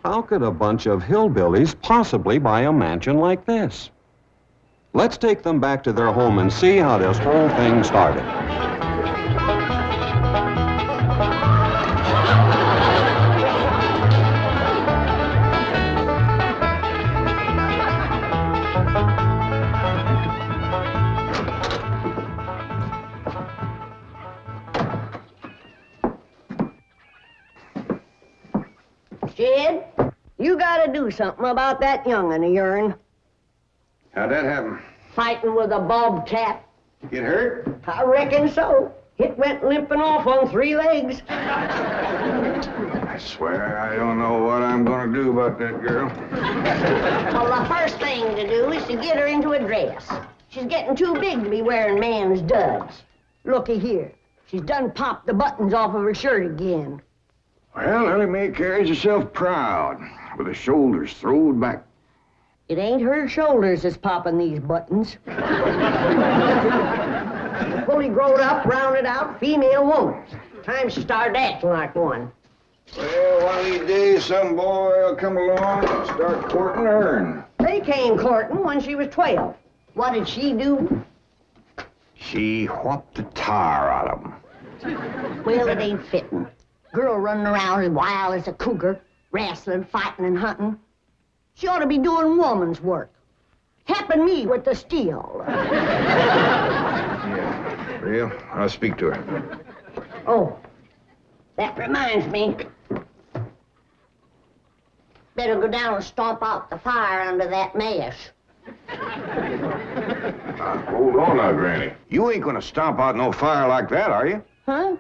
How could a bunch of hillbillies possibly buy a mansion like this? Let's take them back to their home and see how this whole thing started. Jed, you gotta do something about that young'un of yourn. How'd that happen? Fighting with a bobcat. Get hurt? I reckon so. It went limping off on 3 legs. I swear I don't know what I'm gonna do about that girl. Well, the first thing to do is to get her into a dress. She's getting too big to be wearing man's duds. Looky here. She's done popped the buttons off of her shirt again. Well, Ellie Mae carries herself proud, with her shoulders throwed back. It ain't her shoulders that's popping these buttons. Fully growed up, rounded out female woman. Time she started acting like one. Well, one of these days, some boy will come along and start courting her. They came courting when she was 12. What did she do? She whopped the tar out of them. Well, it ain't fitting. Girl running around as wild as a cougar, wrestling, fighting, and hunting. She ought to be doing woman's work. Helping me with the steel. Yeah, real? I'll speak to her. Oh, that reminds me. Better go down and stomp out the fire under that mash. Hold on now, Granny. You ain't gonna stomp out no fire like that, are you? Huh?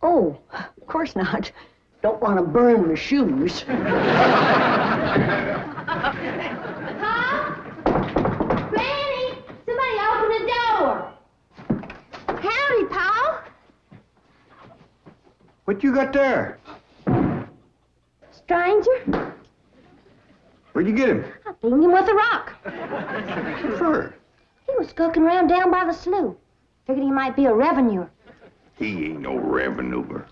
Oh, of course not. Don't want to burn my shoes. Pa? Granny, somebody open the door. Howdy, Pa. What you got there? Stranger, Where'd you get him? I beat him with a rock. For? He was skulking around down by the slough. Figured he might be a revenuer. He ain't no revenuer.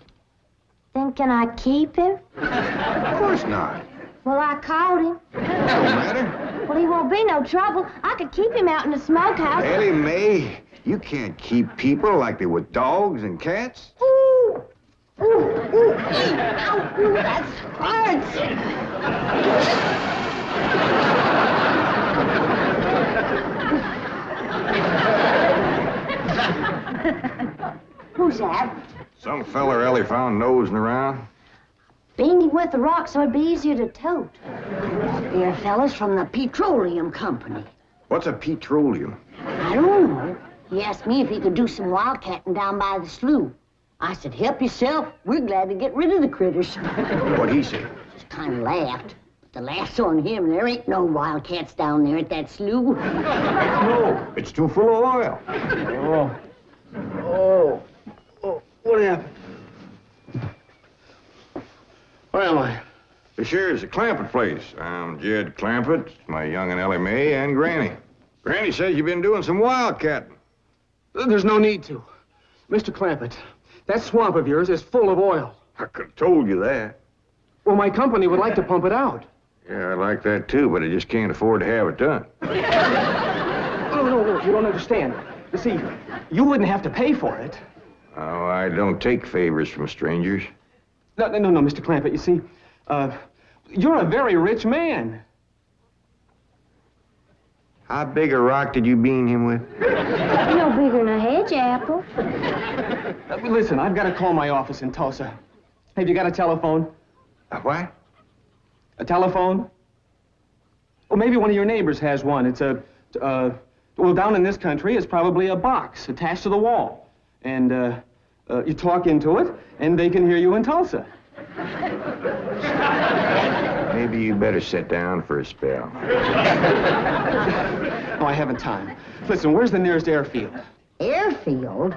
Then can I keep him? Of course not. Well, I caught him. Don't matter. Well, he won't be no trouble. I could keep him out in the smokehouse. Ellie Mae, you can't keep people like they were dogs and cats. Ooh, ooh, ooh, ow, ooh, that hurts. Who's that? Some feller Ellie found nosing around. Beamed him with the rock so it'd be easier to tote. Dear fellas from the petroleum company. What's a petroleum? I don't know. He asked me if he could do some wildcatting down by the slough. I said, help yourself. We're glad to get rid of the critters. What'd he say? Just kind of laughed. But the laugh's on him. There ain't no wildcats down there at that slough. No, it's too full of oil. Oh, what happened? Where am I? This here's the Clampett place. I'm Jed Clampett, my young and Ellie Mae, and Granny. Granny says you've been doing some wildcatting. There's no need to. Mr. Clampett, that swamp of yours is full of oil. I could have told you that. Well, my company would like to pump it out. Yeah, I like that too, but I just can't afford to have it done. No, you don't understand. You see, you wouldn't have to pay for it. Oh, I don't take favors from strangers. No, Mr. Clampett, you see, you're a very rich man. How big a rock did you bean him with? No bigger than a hedge apple. Listen, I've got to call my office in Tulsa. Have you got a telephone? A what? A telephone? Or maybe one of your neighbors has one. It's well, down in this country, it's probably a box attached to the wall. And, you talk into it, and they can hear you in Tulsa. Maybe you better sit down for a spell. No, I haven't time. Listen, where's the nearest airfield? Airfield?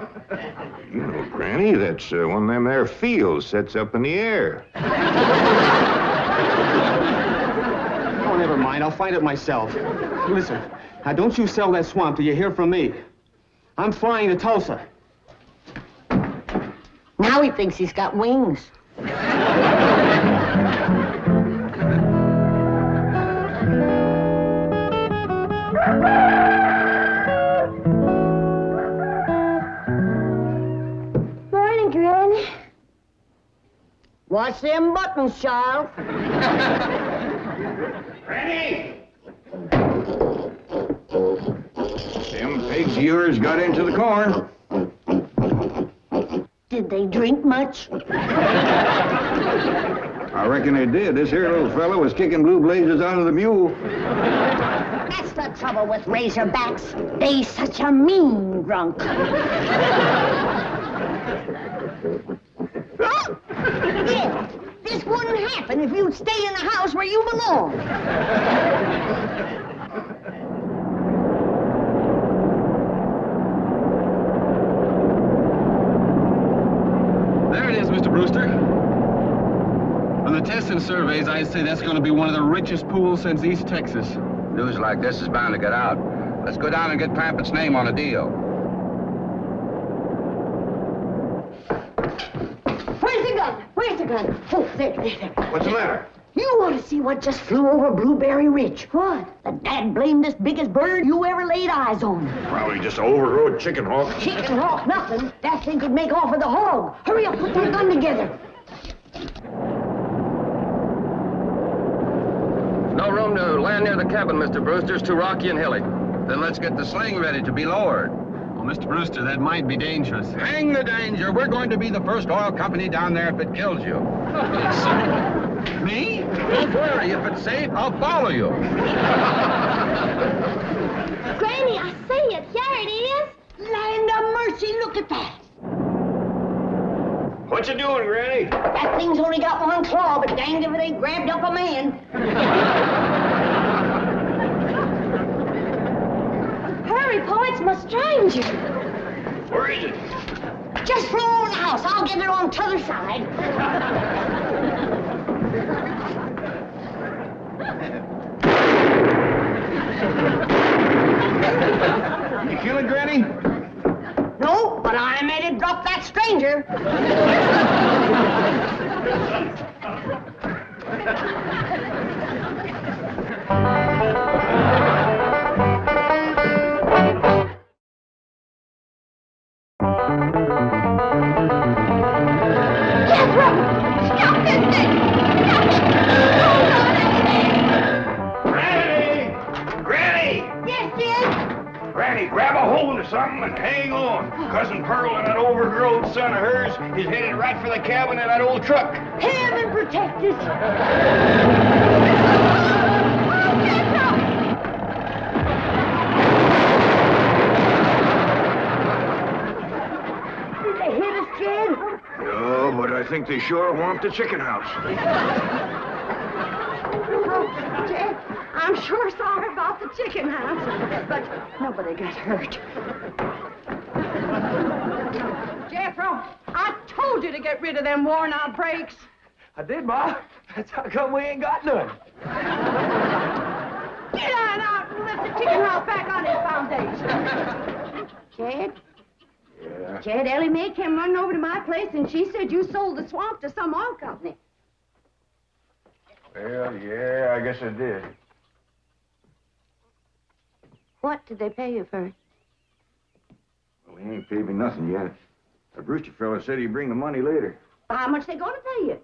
You know, Granny, that's one of them there fields sets up in the air. Oh, never mind. I'll find it myself. Listen, now don't you sell that swamp till you hear from me. I'm flying to Tulsa. Now he thinks he's got wings. Morning, Granny. Watch them buttons, child. Granny! Them pigs of yours got into the corn. Did they drink much? I reckon they did. This here little fellow was kicking blue blazes out of the mule. That's the trouble with razorbacks. They such a mean drunk. Yeah, this wouldn't happen if you'd stay in the house where you belong. There it is, Mr. Brewster. On the tests and surveys, I'd say that's going to be one of the richest pools since East Texas. News like this is bound to get out. Let's go down and get Clampett's name on a deal. Where's the gun? Where's the gun? Oh, there. What's the matter? You want to see what just flew over Blueberry Ridge? What? The dad-blamedest biggest bird you ever laid eyes on. Probably just an overrode chicken hawk. Chicken hawk, nothing. That thing could make off with a hog. Hurry up, put that gun together. No room to land near the cabin, Mr. Brewster. It's too rocky and hilly. Then let's get the sling ready to be lowered. Well, Mr. Brewster, that might be dangerous. Hang the danger. We're going to be the first oil company down there if it kills you. Me? Don't worry. If it's safe, I'll follow you. Granny, I see it. Here it is. Land of mercy, look at that. What you doing, Granny? That thing's only got one claw, but danged if it ain't grabbed up a man. Hurry, Po, it's my stranger. Where is it? Just flew over the house. I'll get it on t'other side. You kill it, Granny? No, but I made it drop that stranger. Stop this thing! Granny! Yes, Jed? Granny, grab a hold of something and hang on. Cousin Pearl and that overgrown son of hers is headed right for the cabin in that old truck. Heaven protect us. Did they hit us, Jed? No, but I think they sure want the chicken house. Oh, Jed, I'm sure sorry about the chicken house, but nobody got hurt. Jethro, I told you to get rid of them worn-out brakes. I did, Ma. That's how come we ain't got none. Get on out and lift the chicken house back on its foundation. Jed? Yeah. Jed, Ellie Mae came running over to my place, and she said you sold the swamp to some oil company. Well, yeah, I guess I did. What did they pay you for it? Well, he ain't paid me nothing yet. The Brewster fella said he'd bring the money later. How much they gonna pay you?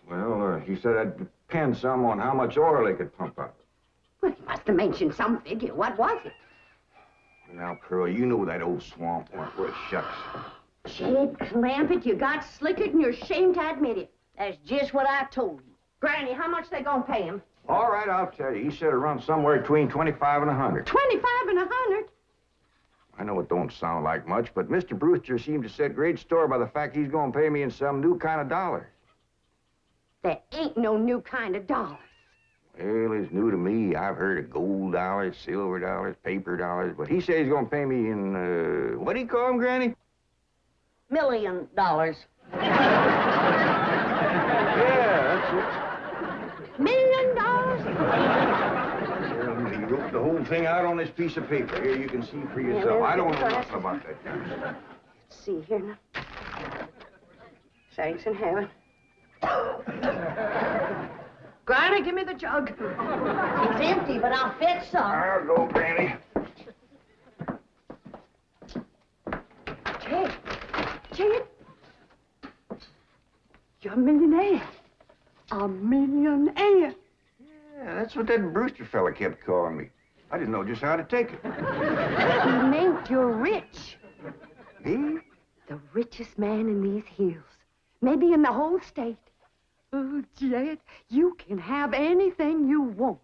Well, he said I'd depend some on how much oil they could pump out. Well, he must have mentioned some figure. What was it? Now, Pearl, you know that old swamp weren't worth shucks. Jed Clampett, you got slickered and you're ashamed to admit it. That's just what I told you. Granny, how much they gonna pay him? All right, I'll tell you. He said it runs somewhere between 25 and 100. 25 and 100? I know it don't sound like much, but Mr. Brewster seemed to set great store by the fact he's going to pay me in some new kind of dollars. There ain't no new kind of dollars. Well, it's new to me. I've heard of gold dollars, silver dollars, paper dollars, but he said he's going to pay me in, what do you call them, Granny? $1 million. Yeah, that's $1 million? it. He wrote the whole thing out on this piece of paper. Here, you can see for yourself. I don't know nothing about that kind of stuff. Let's see here now. Thanks in heaven. Granny, give me the jug. It's empty, but I'll fetch some. I'll go, Granny. Jed, you're a millionaire. A millionaire. Yeah, that's what that Brewster fella kept calling me. I didn't know just how to take it. He meant you're rich. Me? The richest man in these hills. Maybe in the whole state. Oh, Jed, you can have anything you want.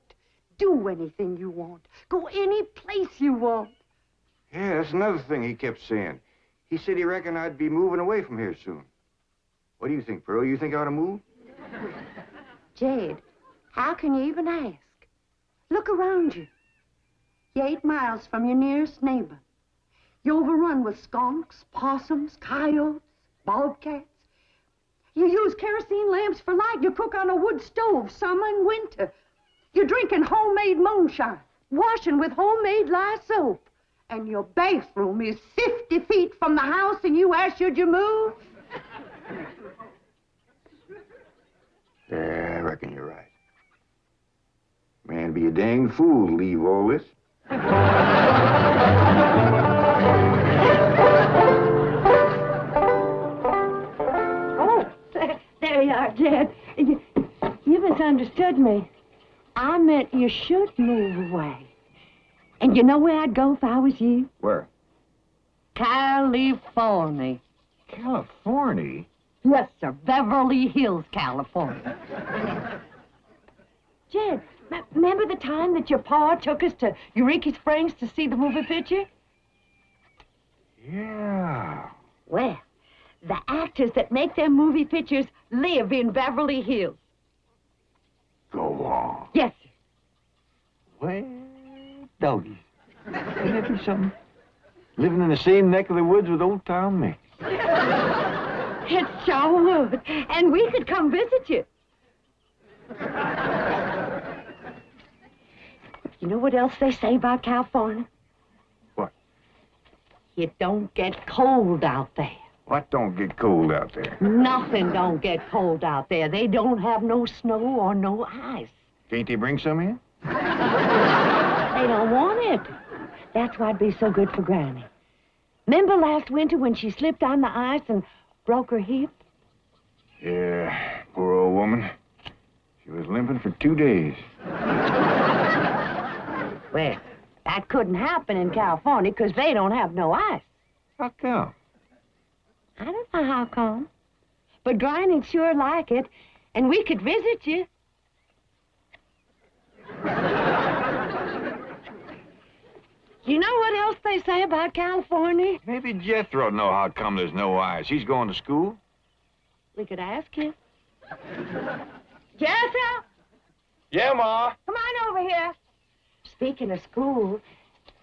Do anything you want. Go any place you want. Yeah, that's another thing he kept saying. He said he reckoned I'd be moving away from here soon. What do you think, Pearl? You think I ought to move? Jed, how can you even ask? Look around you. You're 8 miles from your nearest neighbor. You're overrun with skunks, possums, coyotes, bobcats. You use kerosene lamps for light. You cook on a wood stove, summer and winter. You're drinking homemade moonshine, washing with homemade lye soap. And your bathroom is 50 feet from the house, and you ask, should you move? Yeah, I reckon you're right. Man, be a dang fool to leave all this. Oh, there you are, Jed. You misunderstood me. I meant you should move away. And you know where I'd go if I was you? Where? California. California? Yes, sir. Beverly Hills, California. Jed, remember the time that your pa took us to Eureka Springs to see the movie picture? Yeah. Well, the actors that make them movie pictures live in Beverly Hills. Go on. Yes, sir. Well, doggies. Wouldn't that be something? Living in the same neck of the woods with old town me. It sure would. And we could come visit you. You know what else they say about California? What? It don't get cold out there. What don't get cold out there? Nothing don't get cold out there. They don't have no snow or no ice. Can't they bring some in? They don't want it. That's why'd be so good for Granny. Remember last winter when she slipped on the ice and broke her hip? Yeah, poor old woman. She was limping for 2 days. Well, that couldn't happen in California because they don't have no ice. How come? I don't know how come. But Granny'd sure like it, and we could visit you. You know what else they say about California? Maybe Jethro'd know how come there's no ice. He's going to school. We could ask him. Jethro! Yeah, Ma. Come on over here. Speaking of school,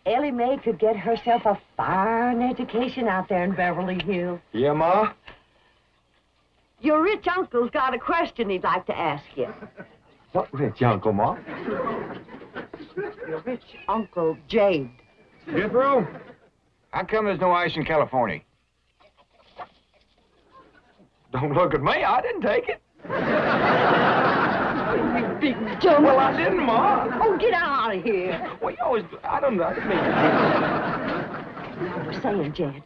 Ellie Mae could get herself a fine education out there in Beverly Hills. Yeah, Ma? Your rich uncle's got a question he'd like to ask you. What rich uncle, Ma? Your rich Uncle Jade. Jethro? How come there's no ice in California? Don't look at me. I didn't take it. You big dumb. Well, I didn't, Ma. Oh, get out of here. Well, you always... I didn't mean I was saying, Jed,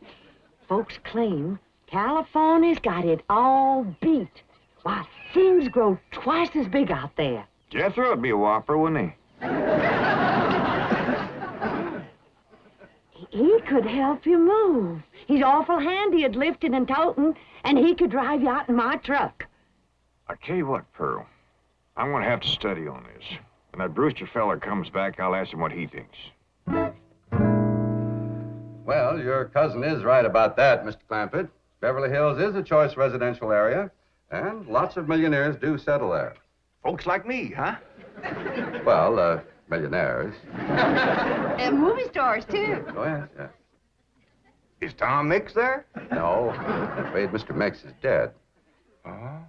folks claim California's got it all beat. Why, things grow twice as big out there. Jethro would be a whopper, wouldn't he? He could help you move. He's awful handy at lifting and toting, and he could drive you out in my truck. I tell you what, Pearl. I'm gonna have to study on this. When that Brewster fella comes back, I'll ask him what he thinks. Well, your cousin is right about that, Mr. Clampett. Beverly Hills is a choice residential area, and lots of millionaires do settle there. Folks like me, huh? Well, millionaires. And movie stars, too. Oh, yes, yes. Is Tom Mix there? No, I'm afraid Mr. Mix is dead. Oh?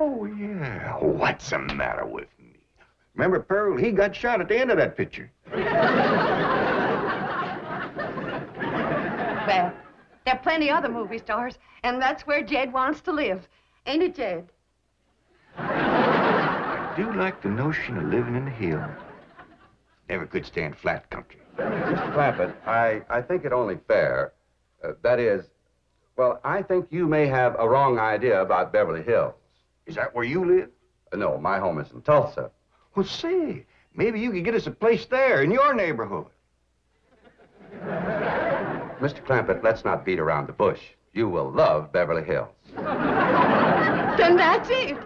Oh, yeah. What's the matter with me? Remember, Pearl, he got shot at the end of that picture. Well, there are plenty other movie stars, and that's where Jed wants to live. Ain't it, Jed? I do like the notion of living in the hills. Never could stand flat country. Mr. Clampett, I think it only fair. That is, well, I think you may have a wrong idea about Beverly Hills. Is that where you live? No, my home is in Tulsa. Well, say, maybe you could get us a place there in your neighborhood. Mr. Clampett, let's not beat around the bush. You will love Beverly Hills. Then that's it.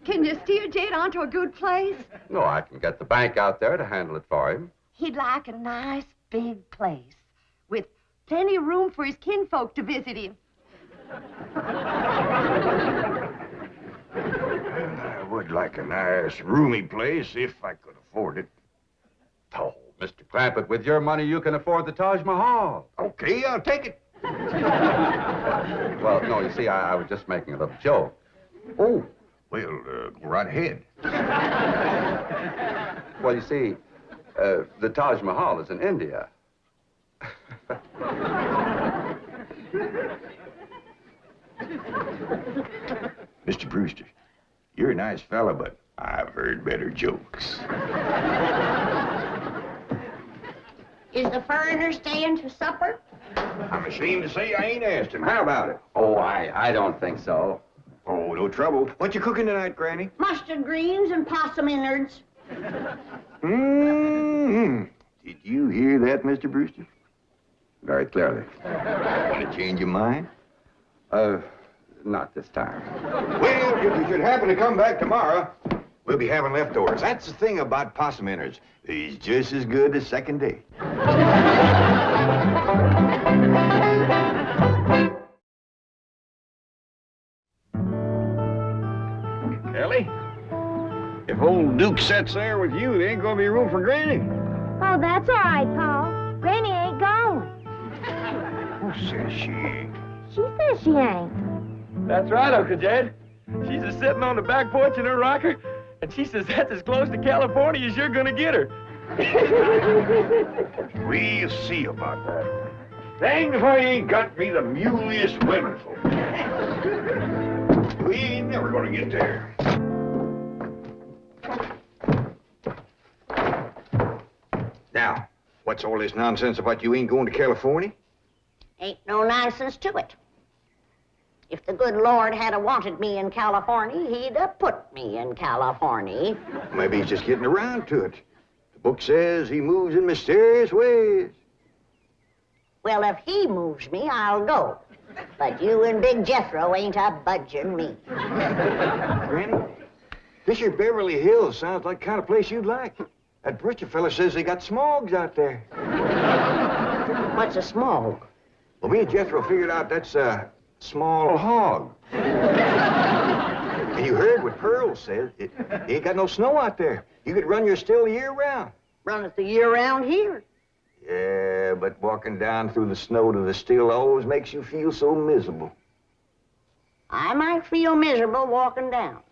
Can you steer Jed onto a good place? No, I can get the bank out there to handle it for him. He'd like a nice big place with plenty of room for his kinfolk to visit him. I would like a nice, roomy place if I could afford it. Oh, Mr. Clampett, with your money, you can afford the Taj Mahal. Okay, I'll take it. Well, no, you see, I was just making a little joke. Oh, well, go right ahead. Well, you see, the Taj Mahal is in India. Mr. Brewster, you're a nice fella, but I've heard better jokes. Is the foreigner staying to supper? I'm ashamed to say I ain't asked him. How about it? Oh, I don't think so. Oh, no trouble. What you cooking tonight, Granny? Mustard greens and possum innards. Mm-hmm. Did you hear that, Mr. Brewster? Very clearly. Want to change your mind? Not this time. Well, if you should happen to come back tomorrow, we'll be having leftovers. That's the thing about possum innards. He's just as good the second day. Ellie, if old Duke sits there with you, there ain't gonna be room for Granny. Oh, that's all right, Paul. Granny ain't going. Who says she ain't? She says she ain't. That's right, Uncle Jed. She's a sitting on the back porch in her rocker, and she says that's as close to California as you're gonna get her. We'll see about that. Dang if I ain't got me the muliest women folk. We ain't never gonna get there. Now, what's all this nonsense about you ain't going to California? Ain't no nonsense to it. If the good Lord had wanted me in California, he'd have put me in California. Maybe he's just getting around to it. The book says he moves in mysterious ways. Well, if he moves me, I'll go. But you and Big Jethro ain't a budging me. Granny, this here Beverly Hills sounds like the kind of place you'd like. That Brewster fella says they got smogs out there. What's a smog? Well, me and Jethro figured out that's a small hog. And you heard what Pearl said. It ain't got no snow out there. You could run your still the year round. Run it the year round here. Yeah, but walking down through the snow to the still always makes you feel so miserable. I might feel miserable walking down,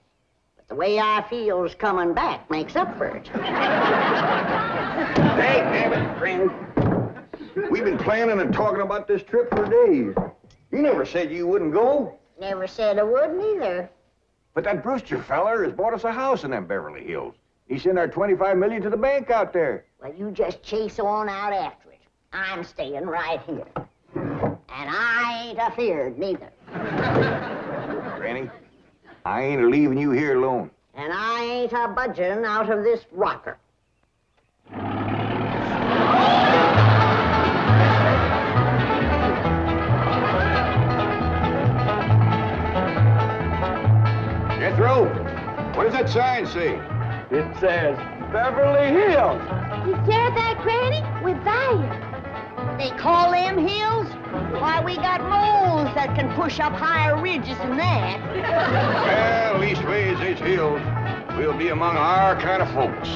but the way I feels coming back makes up for it. Hey, damn it, Granny. We've been planning and talking about this trip for days. You never said you wouldn't go. Never said I wouldn't either. But that Brewster feller has bought us a house in them Beverly Hills. He sent our $25 million to the bank out there. Well, you just chase on out after it. I'm staying right here. And I ain't afeared neither. Granny, I ain't leaving you here alone. And I ain't a budging out of this rocker. that sign say? It says Beverly Hills. You hear that, Granny? We're there. They call them hills? Why, we got moles that can push up higher ridges than that. Well, leastways, it's hills. We'll be among our kind of folks.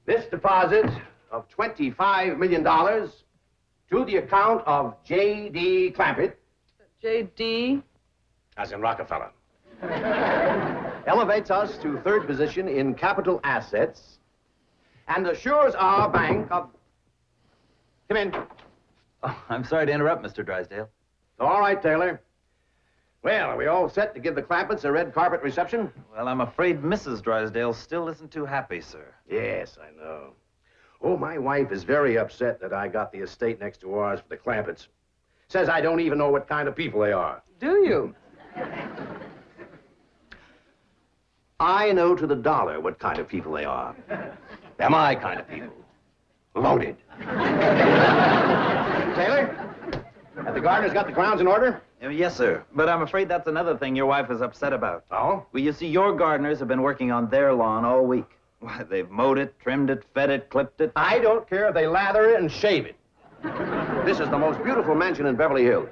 This deposit of $25 million to the account of J.D. Clampett. J.D.? As in Rockefeller. Elevates us to third position in capital assets and assures our bank of... Come in. Oh, I'm sorry to interrupt, Mr. Drysdale. All right, Taylor. Well, are we all set to give the Clampetts a red carpet reception? Well, I'm afraid Mrs. Drysdale still isn't too happy, sir. Yes, I know. Oh, my wife is very upset that I got the estate next to ours for the Clampetts. Says I don't even know what kind of people they are. Do you? I know to the dollar what kind of people they are. They're my kind of people. Loaded. Taylor, have the gardeners got the grounds in order? Yes, sir. But I'm afraid that's another thing your wife is upset about. Oh? Well, you see, your gardeners have been working on their lawn all week. Why, they've mowed it, trimmed it, fed it, clipped it. I don't care if they lather it and shave it. This is the most beautiful mansion in Beverly Hills.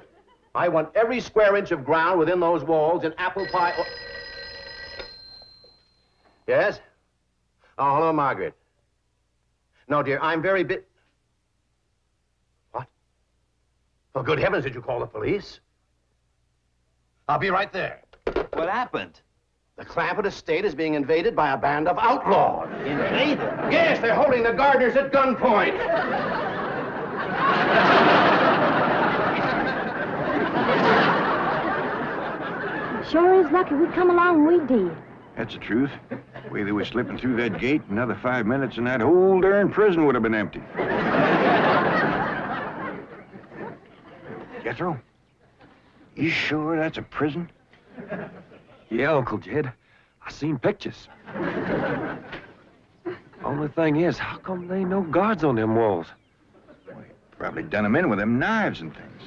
I want every square inch of ground within those walls in apple pie... Oh. Yes? Oh, hello, Margaret. No, dear, I'm very What? For good heavens, did you call the police? I'll be right there. What happened? The Clampett estate is being invaded by a band of outlaws. Invaded? Yes, they're holding the gardeners at gunpoint. Sure is lucky we come along, we did. That's the truth. The way they were slipping through that gate, another 5 minutes and that whole darn prison would have been empty. Jethro, you sure that's a prison? Yeah, Uncle Jed. I seen pictures. Only thing is, how come there ain't no guards on them walls? Probably done them in with them knives and things.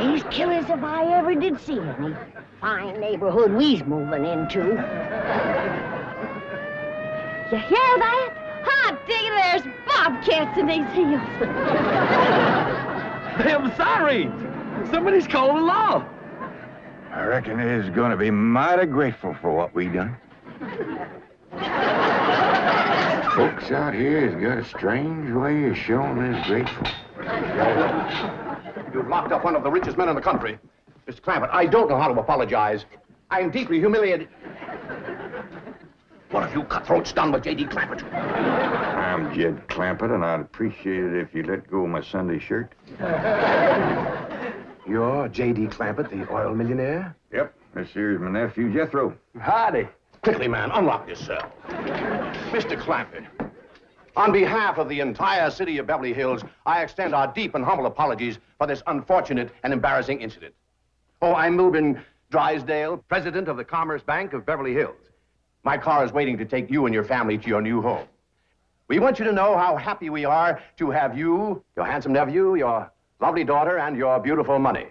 These killers, if I ever did see any. Fine neighborhood we's moving into. You hear that? Hot diggity, there's bobcats in these hills. I'm sorry. Somebody's calling the law. I reckon they's gonna be mighty grateful for what we done. Folks out here has got a strange way of showing they're grateful. You've locked up one of the richest men in the country. Mr. Clampett, I don't know how to apologize. I'm deeply humiliated. What have you cutthroats done with J.D. Clampett? I'm Jed Clampett, and I'd appreciate it if you let go of my Sunday shirt. You're J.D. Clampett, the oil millionaire? Yep, this here's my nephew, Jethro. Howdy. Quickly, man, unlock this cell. Mr. Clampett, on behalf of the entire city of Beverly Hills, I extend our deep and humble apologies for this unfortunate and embarrassing incident. Oh, I'm Milburn Drysdale, president of the Commerce Bank of Beverly Hills. My car is waiting to take you and your family to your new home. We want you to know how happy we are to have you, your handsome nephew, your lovely daughter, and your beautiful mother.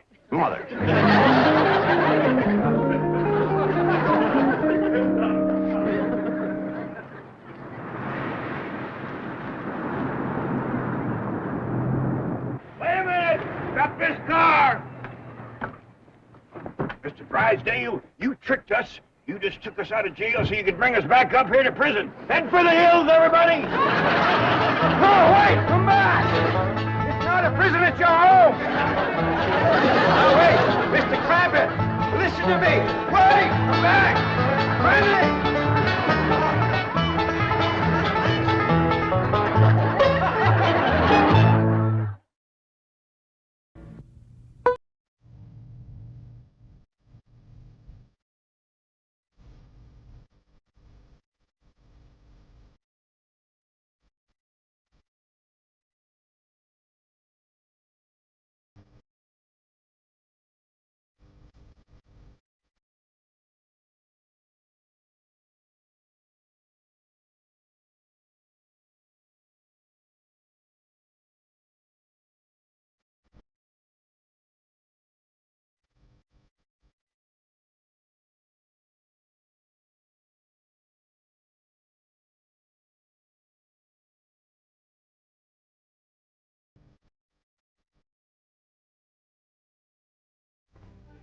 Wait a minute! Stop this car! Mr. Drysdale, you tricked us. You just took us out of jail so you could bring us back up here to prison. Head for the hills, everybody! No, wait! Come back! It's not a prison, it's your home! Now, wait! Mr. Clampett, listen to me! Wait! Come back!